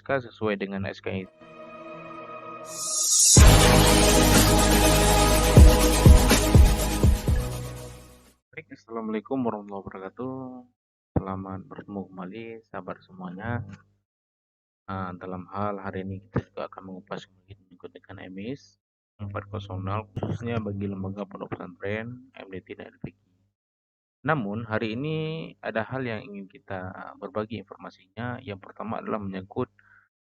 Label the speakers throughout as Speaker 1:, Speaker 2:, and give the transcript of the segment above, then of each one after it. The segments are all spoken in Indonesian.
Speaker 1: SK sesuai dengan SK itu. Baik, Assalamualaikum warahmatullahi wabarakatuh. Selamat bertemu kembali sahabat semuanya. Dalam hal hari ini kita juga akan mengupas mengikut dengan MIS 4.0 khususnya bagi lembaga pondok pesantren, MDT dan LPG. Namun hari ini ada hal yang ingin kita berbagi informasinya. Yang pertama adalah menyangkut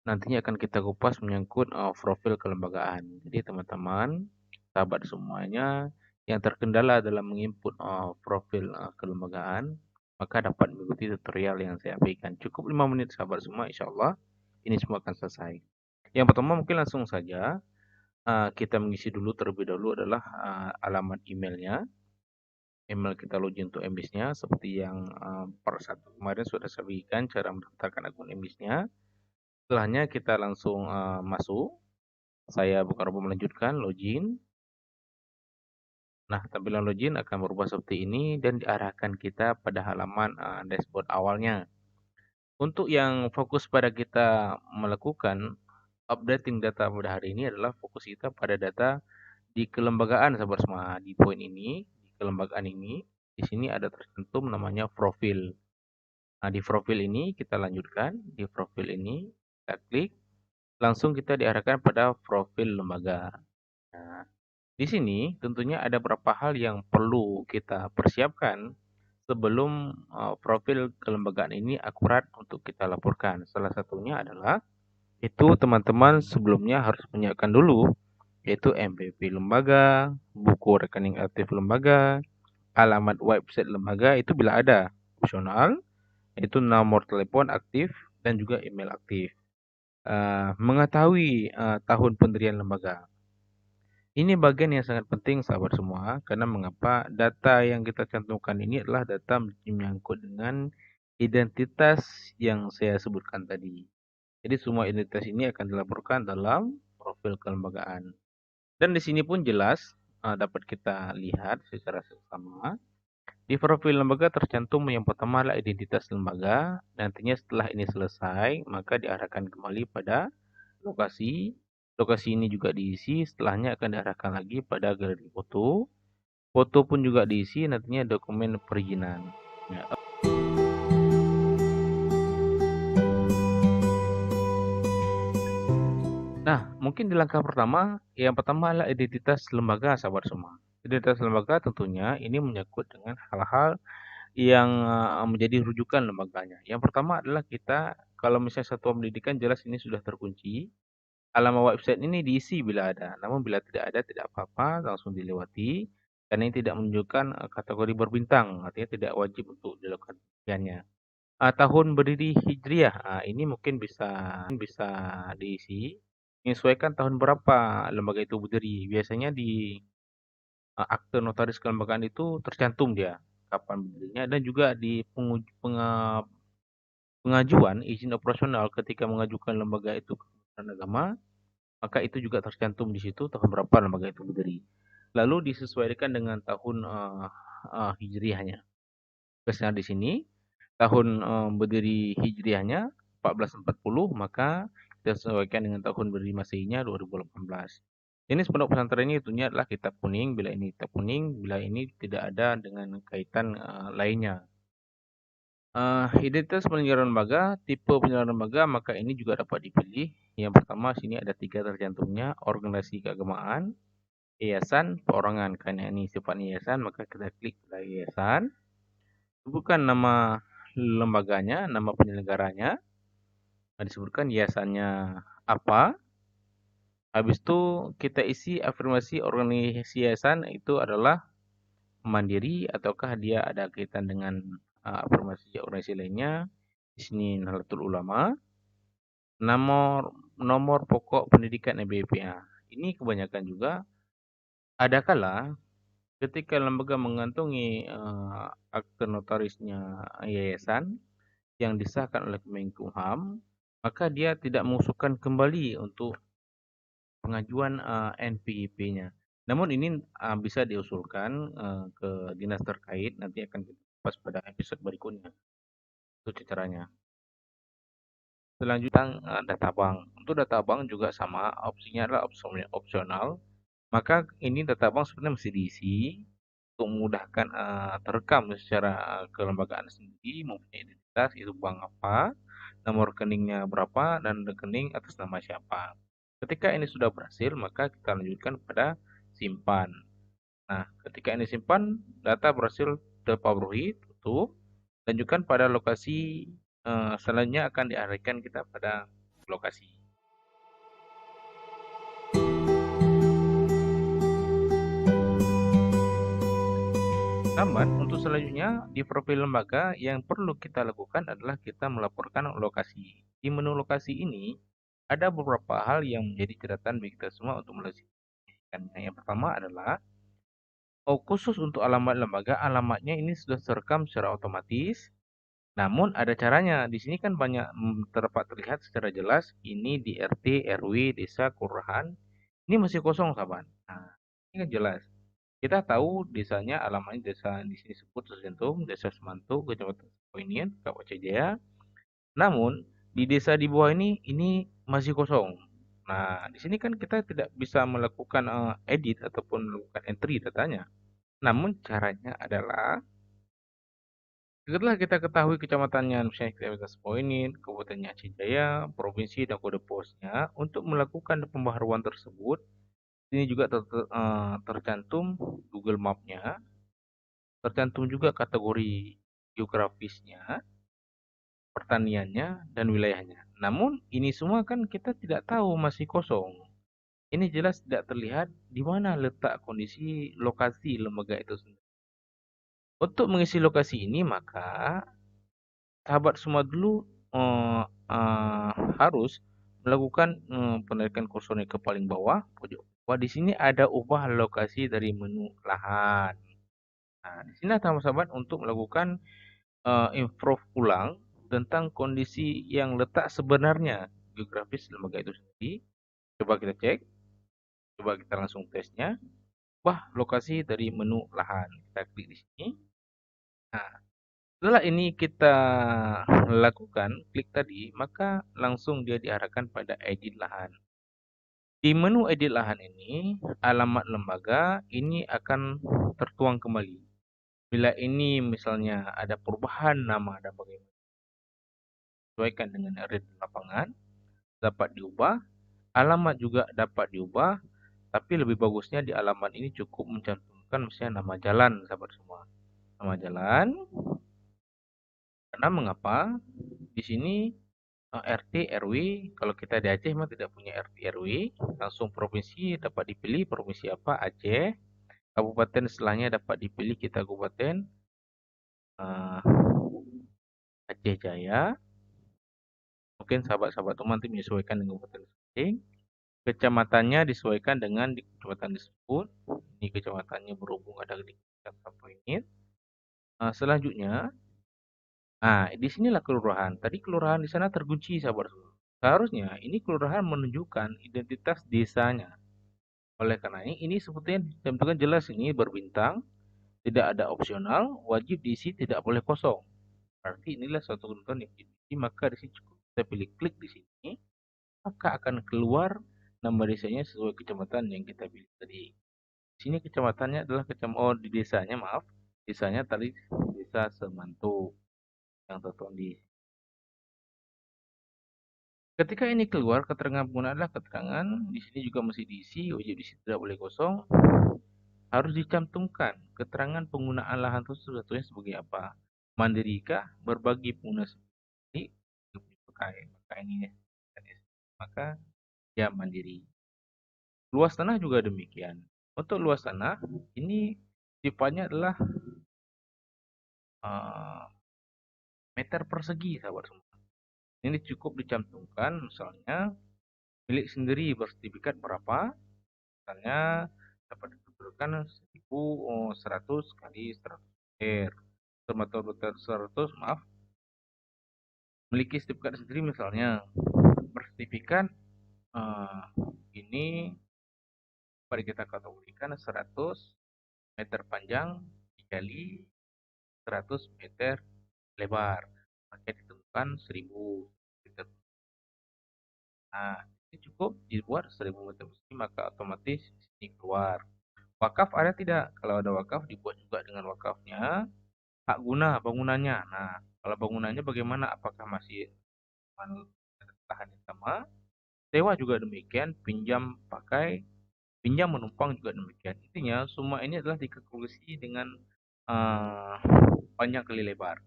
Speaker 1: nantinya akan kita kupas menyangkut profil kelembagaan. Jadi teman-teman, sahabat semuanya yang terkendala dalam menginput profil kelembagaan, maka dapat mengikuti tutorial yang saya berikan. Cukup 5 menit sahabat semua, insya Allah ini semua akan selesai. Yang pertama mungkin langsung saja kita mengisi dulu terlebih dahulu adalah alamat emailnya. Email kita login untuk MBIS-nya seperti yang per satu kemarin sudah saya berikan cara mendaftarkan akun MBIS-nya. Setelahnya kita langsung masuk. Saya bukan robot melanjutkan login. Nah, tampilan login akan berubah seperti ini dan diarahkan kita pada halaman dashboard awalnya. Untuk yang fokus pada kita melakukan updating data pada hari ini adalah fokus kita pada data di kelembagaan sahabat semua. Di poin ini, di kelembagaan ini, di sini ada tercantum namanya profil. Nah, di profil ini kita lanjutkan, di profil ini kita klik, langsung kita diarahkan pada profil lembaga. Nah, di sini tentunya ada beberapa hal yang perlu kita persiapkan sebelum profil kelembagaan ini akurat untuk kita laporkan. Salah satunya adalah itu teman-teman sebelumnya harus menyiapkan dulu yaitu MPP lembaga, buku rekening aktif lembaga, alamat website lembaga itu bila ada, opsional, itu nomor telepon aktif dan juga email aktif. Mengetahui tahun pendirian lembaga. Ini bagian yang sangat penting sahabat semua, karena mengapa data yang kita cantumkan ini adalah data menyangkut dengan identitas yang saya sebutkan tadi. Jadi semua identitas ini akan dilaporkan dalam profil kelembagaan. Dan di sini pun jelas dapat kita lihat secara seksama. Di profil lembaga tercantum yang pertama adalah identitas lembaga. Nantinya setelah ini selesai, maka diarahkan kembali pada lokasi. Lokasi ini juga diisi, setelahnya akan diarahkan lagi pada galeri foto. Foto pun juga diisi, nantinya dokumen perizinan. Ya. Nah, mungkin di langkah pertama, yang pertama adalah identitas lembaga, sahabat semua. Identitas lembaga tentunya ini menyangkut dengan hal-hal yang menjadi rujukan lembaganya. Yang pertama adalah kita, kalau misalnya satuan pendidikan jelas ini sudah terkunci, alamat website ini diisi bila ada, namun bila tidak ada tidak apa-apa, langsung dilewati. Karena ini tidak menunjukkan kategori berbintang, artinya tidak wajib untuk dilakukan pilihannya. Tahun berdiri Hijriah, ini mungkin bisa diisi. Menyesuaikan tahun berapa lembaga itu berdiri. Biasanya di akte notaris kelembagaan itu tercantum dia kapan berdirinya dan juga di pengajuan izin operasional ketika mengajukan lembaga itu ke Kementerian Agama. Maka itu juga tercantum di situ tahun berapa lembaga itu berdiri. Lalu disesuaikan dengan tahun hijriahnya. Misalnya di sini tahun berdiri hijriahnya 1440, maka kita sesuaikan dengan tahun berdiri Masehinya 2018. Jenis pondok pesantren ini tentunya adalah kitab kuning, bila ini kitab kuning, bila ini tidak ada dengan kaitan lainnya. Identitas penyelenggaraan lembaga, tipe penyelenggaraan lembaga, maka ini juga dapat dipilih. Yang pertama, sini ada 3 tercantumnya, organisasi keagamaan, yayasan, perorangan. Karena ini sifatnya yayasan, maka kita klik pada yayasan. Sebutkan nama lembaganya, nama penyelenggaranya. Disebutkan yayasannya apa. Habis itu kita isi afirmasi organisasi yayasan itu adalah mandiri ataukah dia ada kaitan dengan afirmasi organisasi lainnya. Di sini Nahdlatul Ulama. Nomor pokok pendidikan NBPA. Ini kebanyakan juga ada kala ketika lembaga mengantongi akte notarisnya yayasan yang disahkan oleh Kemenkumham, maka dia tidak mengusulkan kembali untuk pengajuan NPIP-nya. Namun ini bisa diusulkan ke dinas terkait, nanti akan kita bahas pada episode berikutnya. Itu caranya. Selanjutnya data bank. Untuk data bank juga sama, opsinya adalah opsional. Maka ini data bank sebenarnya mesti diisi untuk memudahkan terekam secara kelembagaan sendiri, mempunyai identitas itu bank apa, nomor rekeningnya berapa, dan rekening atas nama siapa. Ketika ini sudah berhasil, maka kita lanjutkan pada simpan. Nah, ketika ini simpan, data berhasil terpublish, tutup, lanjutkan pada lokasi selanjutnya akan diarahkan kita pada lokasi. Namun, untuk selanjutnya di profil lembaga yang perlu kita lakukan adalah kita melaporkan lokasi. Di menu lokasi ini ada beberapa hal yang menjadi catatan bagi kita semua untuk melakukannya. Yang pertama adalah khusus untuk alamat lembaga, alamatnya ini sudah terekam secara otomatis. Namun ada caranya. Di sini kan banyak terdapat terlihat secara jelas ini di RT, RW, desa, kelurahan. Ini masih kosong, sahabat. Nah, ini kan jelas. Kita tahu desanya alamatnya desa di sini sebut Sesentum, Desa Semantu, Kecamatan Poinian, Kabupaten Jaya. Namun di desa di bawah ini masih kosong. Nah, di sini kan kita tidak bisa melakukan edit ataupun melakukan entry datanya. Namun caranya adalah setelah kita ketahui kecamatannya, misalnya Kecamatan Sepoinin, Kabupaten Aceh Jaya, provinsi dan kode posnya, untuk melakukan pembaharuan tersebut, ini juga tercantum Google Map-nya, tercantum juga kategori geografisnya, pertaniannya, dan wilayahnya. Namun, ini semua kan kita tidak tahu, masih kosong. Ini jelas tidak terlihat di mana letak kondisi lokasi lembaga itu sendiri. Untuk mengisi lokasi ini, maka sahabat semua dulu eh, eh, harus melakukan penarikan kursornya ke paling bawah pojok. Wah, di sini ada ubah lokasi dari menu lahan. Nah, di sini sahabat untuk melakukan improve ulang tentang kondisi yang letak sebenarnya geografis lembaga itu sendiri. Coba kita cek, coba kita langsung tesnya. Wah, lokasi dari menu lahan. Kita klik di sini. Nah, setelah ini kita lakukan klik tadi, maka langsung dia diarahkan pada edit lahan. Di menu edit lahan ini, alamat lembaga ini akan tertuang kembali. Bila ini misalnya ada perubahan nama dan bagaimana sesuaikan dengan area di lapangan, dapat diubah, alamat juga dapat diubah, tapi lebih bagusnya di alamat ini cukup mencantumkan misalnya nama jalan, sahabat semua. Nama jalan, karena mengapa? Di sini RT, RW, kalau kita di Aceh memang tidak punya RT, RW, langsung provinsi dapat dipilih provinsi apa, Aceh. Kabupaten setelahnya dapat dipilih kita kabupaten uh, Aceh Jaya. Mungkin sahabat-sahabat teman nanti menyesuaikan dengan kabupaten masing. Kecamatannya disesuaikan dengan di kecamatan tersebut. Ini kecamatannya berhubung ada di kecamatan Poinit. Selanjutnya, nah di sinilah kelurahan. Tadi kelurahan di sana terkunci, sahabat. Seharusnya ini kelurahan menunjukkan identitas desanya. Oleh karena ini sepertinya ditentukan jelas ini berbintang, tidak ada opsional, wajib diisi, tidak boleh kosong. Berarti inilah suatu ketentuan yang diisi, maka di sini cukup kita pilih klik di sini, maka akan keluar nama desanya sesuai kecamatan yang kita pilih tadi. Di sini kecamatannya adalah di desanya, maaf, desanya tadi Desa Semantu yang tertuang di. Ketika ini keluar keterangan pengguna adalah keterangan di sini juga mesti diisi, wajib diisi, tidak boleh kosong. Harus dicantumkan keterangan penggunaan lahan tersebut sebagai apa? Mandirikah, berbagi pengguna sendiri, maka ini maka dia mandiri. Luas tanah juga demikian. Untuk luas tanah ini sifatnya adalah uh, meter persegi, sahabat semua. Ini cukup dicantumkan, misalnya milik sendiri bersertifikat berapa, misalnya dapat ditentukan 1100 kali 100 meter, termasuk 100, maaf, memiliki sertifikat sendiri misalnya bersertifikat ini pada kita kategorikan 100 meter panjang dikali 100 meter lebar, maka ditentukan 1000 meter. Nah, ini cukup dibuat 1000 meter persegi, maka otomatis ini keluar. Wakaf ada tidak? Kalau ada wakaf dibuat juga dengan wakafnya. Hak guna bangunannya. Nah, kalau bangunannya bagaimana? Apakah masih tahan yang sama? Sewa juga demikian, pinjam pakai, pinjam menumpang juga demikian. Intinya semua ini adalah dikalkulasi dengan uh, panjang kali lebar,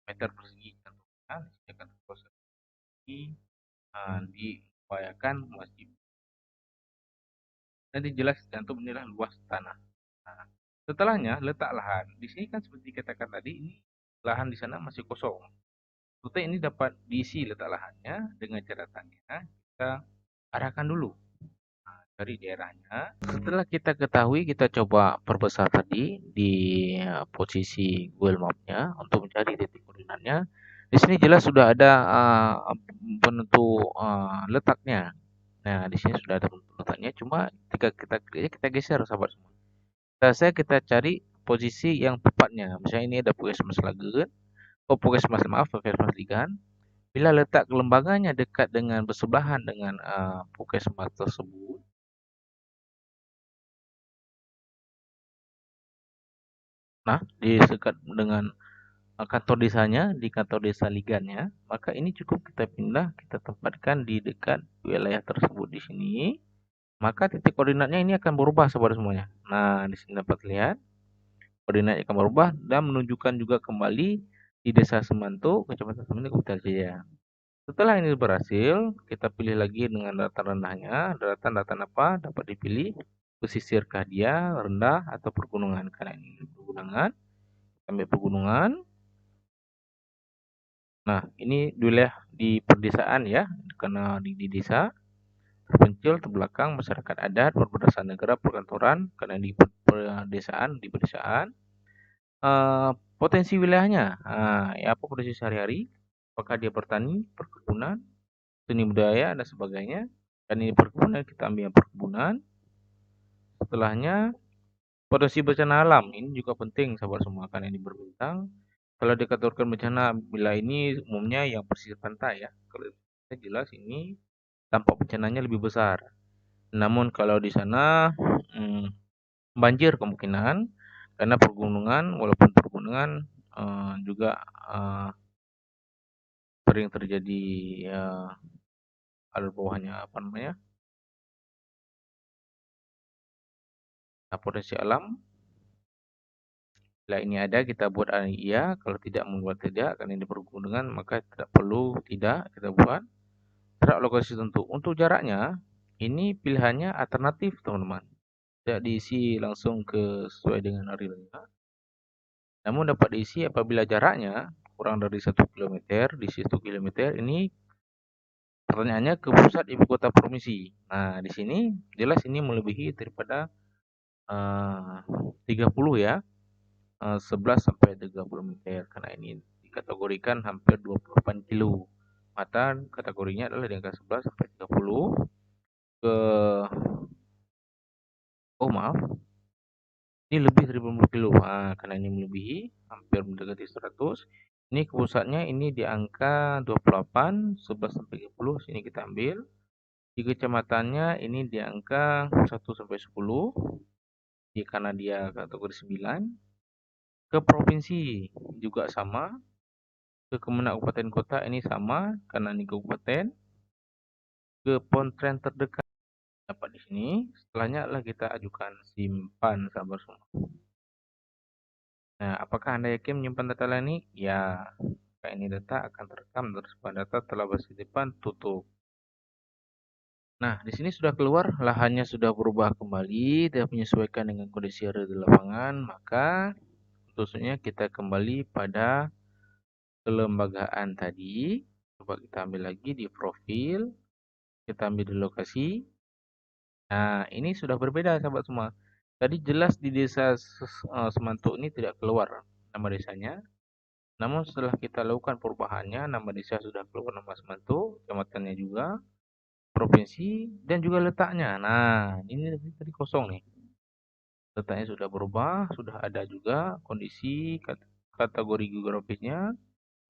Speaker 1: meter persegi contohnya, disediakan persegi, diupayakan masih nanti jelas cantum inilah luas tanah. Nah, setelahnya letak lahan. Di sini kan seperti katakan tadi, ini lahan di sana masih kosong. Tentu ini dapat diisi letak lahannya dengan catatannya kita arahkan dulu dari daerahnya. Setelah kita ketahui, kita coba perbesar tadi di posisi Google Map-nya untuk mencari titik koordinatnya. Di sini jelas sudah ada penentu letaknya. Nah, di sini sudah ada penentu letaknya. Cuma ketika kita geser, sahabat semua. Kita cari posisi yang tepatnya. Misalnya ini ada Puskesmas Lagen, Puskesmas Ligan. Bila letak kelembagannya dekat dengan bersebelahan dengan Puskesmas tersebut, nah di dekat dengan kantor desanya, di kantor desa Ligannya, maka ini cukup kita pindah, kita tempatkan di dekat wilayah tersebut di sini. Maka titik koordinatnya ini akan berubah saudara semuanya. Nah, di sini dapat lihat koordinatnya akan berubah dan menunjukkan juga kembali di Desa Semanto, Kecamatan Semanto, Kabupaten Jaya. Setelah ini berhasil, kita pilih lagi dengan daratan rendahnya. Daratan apa? Dapat dipilih pesisirkah dia, rendah atau pergunungan. Karena ini pegunungan, ambil pegunungan. Nah, ini wilayah di perdesaan ya, karena di desa terpencil, terbelakang, masyarakat adat, perbatasan negara, perkantoran, karena di pedesaan. Potensi wilayahnya, ya apa potensi sehari-hari, apakah dia bertani, perkebunan, seni budaya dan sebagainya. Dan ini perkebunan, kita ambil perkebunan. Setelahnya potensi bencana alam, ini juga penting sahabat semua, karena ini berbintang. Kalau dikategorikan bencana, bila ini umumnya yang pesisir pantai ya. Kalau jelas ini dampak bencananya lebih besar. Namun kalau di sana banjir kemungkinan, karena pergunungan, walaupun pergunungan juga sering terjadi alur bawahnya apa namanya, potensi alam. Bila ini ada, kita buat iya, kalau tidak membuat tidak, karena ini pergunungan, maka tidak perlu tidak kita buat. Jarak lokasi tentu. Untuk jaraknya, ini pilihannya alternatif teman-teman. Tidak diisi langsung sesuai dengan realnya. Namun dapat diisi apabila jaraknya kurang dari 1 km, di 1 km ini pertanyaannya ke pusat ibu kota provinsi. Nah, di sini jelas ini melebihi daripada 30 ya. 11 sampai 30 meter karena ini dikategorikan hampir 28 kilo. Maka kategorinya adalah di angka 11 sampai 30 ke maaf. Ini lebih dari 20 kilo. Karena ini melebihi hampir mendekati 100. Ini ke pusatnya ini di angka 28, 11 sampai 30 sini kita ambil. Di kecamatannya ini di angka 1 sampai 10. Karena dia kategori 9. Ke provinsi juga sama. Ke Kemenak Kabupaten Kota ini sama karena ini kabupaten. Ke Pontren terdekat dapat di sini. Setelahnya adalah kita ajukan simpan sabar semua. Nah, apakah Anda yakin menyimpan data lain ini? Ya, ini data akan terekam dan simpan data telah bersimpan tutup. Nah, di sini sudah keluar, lahannya sudah berubah kembali, tidak menyesuaikan dengan kondisi real di lapangan, maka tentunya kita kembali pada kelembagaan tadi. Coba kita ambil lagi di profil, kita ambil di lokasi. Nah, ini sudah berbeda sahabat semua. Tadi jelas di desa Semanto ini tidak keluar nama desanya. Namun setelah kita lakukan perubahannya, nama desa sudah keluar, nama Semanto, kecamatannya juga, provinsi, dan juga letaknya. Nah, ini tadi kosong nih. Letaknya sudah berubah, sudah ada juga kondisi kategori geografisnya,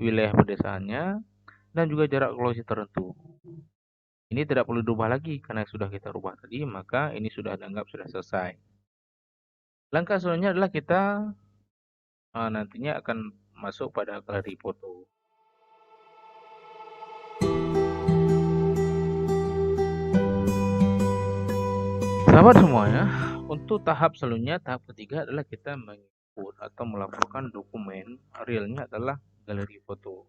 Speaker 1: wilayah pedesaannya, dan juga jarak lokasi tertentu. Ini tidak perlu dirubah lagi karena sudah kita rubah tadi, maka ini sudah dianggap sudah selesai. Langkah selanjutnya adalah kita nantinya akan masuk pada galeri foto. Sahabat semuanya, untuk tahap selanjutnya, tahap ketiga adalah kita menginput atau melaporkan dokumen realnya adalah galeri foto.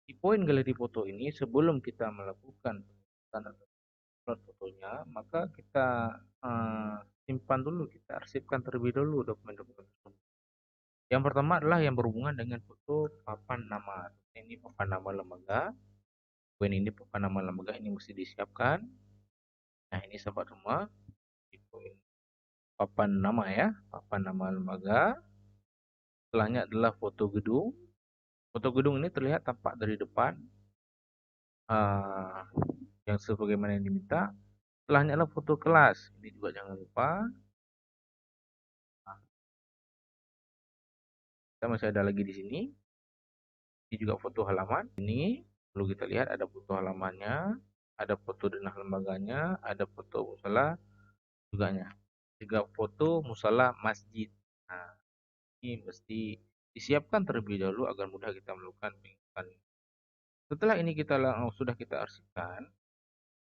Speaker 1: Di poin galeri foto ini, sebelum kita melakukan upload fotonya, maka kita simpan dulu, kita arsipkan terlebih dahulu dokumen-dokumen tersebut. Yang pertama adalah yang berhubungan dengan foto papan nama. Ini papan nama lembaga. Poin ini papan nama lembaga ini mesti disiapkan. Nah, ini sahabat semua, di poin papan nama ya, papan nama lembaga. Setelahnya adalah foto gedung. Foto gedung ini terlihat tampak dari depan, yang sebagaimana yang diminta. Setelahnya adalah foto kelas. Ini juga jangan lupa. Kita masih ada lagi di sini. Ini juga foto halaman. Ini perlu kita lihat ada foto halamannya, ada foto denah lembaganya, ada foto musala juganya. Juga foto musala masjid. Nah, ini mesti disiapkan terlebih dahulu agar mudah kita melakukan pengisian. Setelah ini sudah kita arsipkan,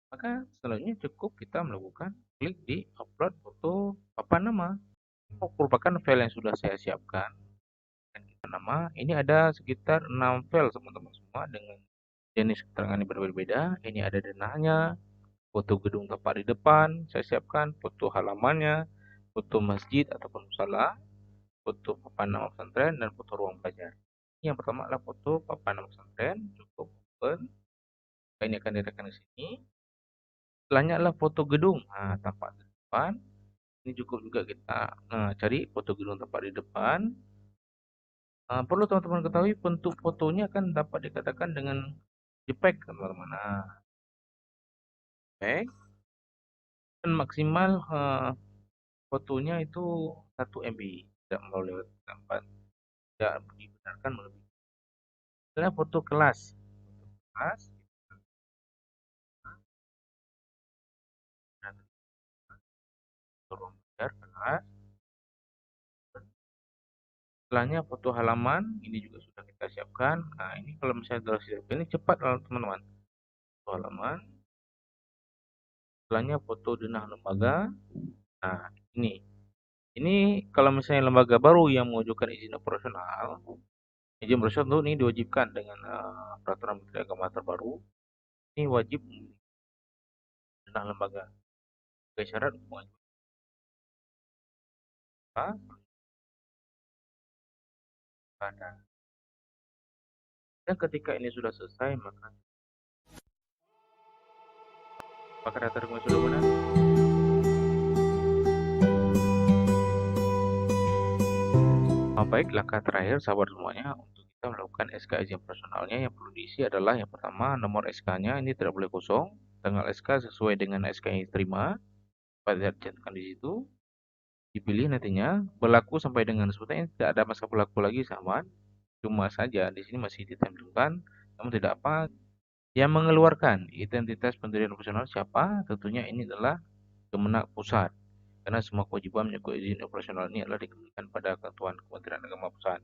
Speaker 1: maka selanjutnya cukup kita melakukan klik di upload foto papan nama. Merupakan file yang sudah saya siapkan. Dan kita nama, ini ada sekitar 6 file teman-teman semua dengan jenis keterangan yang berbeda-beda. Ini ada denahnya, foto gedung tepat di depan, saya siapkan foto halamannya, foto masjid ataupun musala, foto papan nama pesantren, dan foto ruang belajar. Yang pertama adalah foto papan nama pesantren, cukup open. Ini akan direkam di sini. Setelahnya adalah foto gedung. Nah, tampak di depan. Ini cukup juga kita cari foto gedung tempat di depan. Perlu teman-teman ketahui bentuk fotonya kan dapat dikatakan dengan JPEG teman-teman. Nah, JPEG dan maksimal fotonya itu 1 MB, tidak boleh tempat, tidak dibenarkan melebihi. Setelah foto kelas, ruang belajar kelas. Setelahnya foto halaman, ini juga sudah kita siapkan. Nah, ini kalau misalnya sudah siapkan, ini cepat teman-teman. Foto halaman. Setelahnya foto denah lembaga. Nah, ini kalau misalnya lembaga baru yang mengajukan izin operasional ini diwajibkan dengan peraturan Menteri Agama terbaru. Ini wajib denah lembaga sebagai syarat untuk mengajukan. Dan ketika ini sudah selesai, maka data dokumen sudah benar. Baik, langkah terakhir sahabat semuanya untuk kita melakukan SK izin operasionalnya, yang perlu diisi adalah yang pertama nomor SK-nya ini tidak boleh kosong, tanggal SK sesuai dengan SK yang diterima, pada dicatatkan di situ, dipilih nantinya berlaku sampai dengan sebetulnya tidak ada masa berlaku lagi sahabat, cuma saja di sini masih ditampilkan, namun tidak apa. Yang mengeluarkan identitas pendirian operasional siapa? Tentunya ini adalah Kemenak Pusat, karena semua kewajiban menyangkut izin operasional ini adalah dikembalikan pada Ketentuan Kementerian Agama Pusat.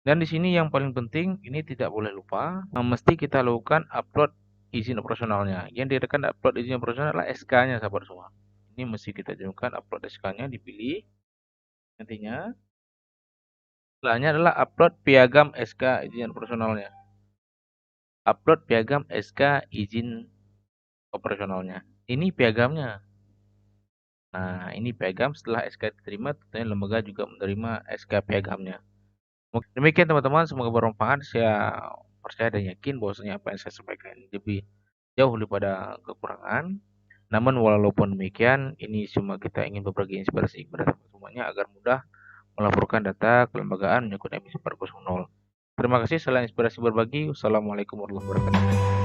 Speaker 1: Dan di sini yang paling penting, ini tidak boleh lupa, mesti kita lakukan upload izin operasionalnya. Yang direkam upload izin operasional adalah SK-nya sahabat semua. Ini mesti kita jadikan upload SK-nya, dipilih. Nantinya, setelahnya adalah upload piagam SK izin operasionalnya. Upload piagam SK izin operasionalnya. Ini piagamnya. Nah, ini piagam setelah SK diterima, tentunya lembaga juga menerima SK piagamnya. Demikian teman-teman, semoga bermanfaat. Saya percaya dan yakin bahwasanya apa yang saya sampaikan lebih jauh daripada kekurangan. Namun walaupun demikian, ini cuma kita ingin berbagi inspirasi kepada teman semuanya agar mudah melaporkan data kelembagaan menyangkut emisi 4.0. Terima kasih. Selain inspirasi berbagi, wassalamualaikum warahmatullahi wabarakatuh.